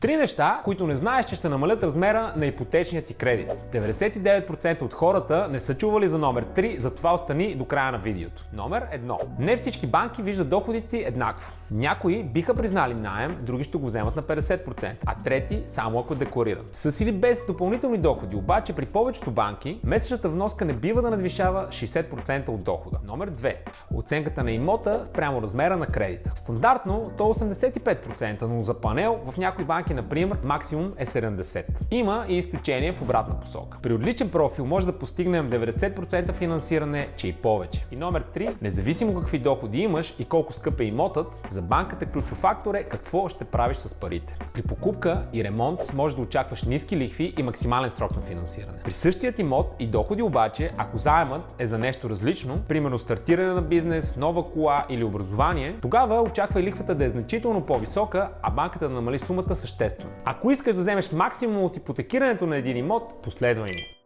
Три неща, които не знаеш, че ще намалят размера на ипотечния ти кредит. 99% от хората не са чували за номер 3, затова остани до края на видеото. Номер 1. Не всички банки виждат доходите еднакво. Някои биха признали наем, други ще го вземат на 50%, а трети само ако декларират. С или без допълнителни доходи, обаче при повечето банки месечната вноска не бива да надвишава 60% от дохода. Номер 2. Оценката на имота спрямо размера на кредита. Стандартно то 85%, но за панел в някои банки, например, максимум е 70%. Има и изключение в обратна посока. При отличен профил може да постигнем 90% финансиране, че и повече. И номер 3. Независимо какви доходи имаш и колко скъп е имотът, за банката ключов фактор е какво ще правиш с парите. При покупка и ремонт може да очакваш ниски лихви и максимален срок на финансиране. При същият имот и доходи обаче, ако заемът е за нещо различно, примерно стартиране на бизнес, нова кола или образование, тогава очаквай лихвата да е значително по-висока, а банката да намали сумата съществено. Ако искаш да вземеш максимум от ипотекирането на един имот, последвай ни.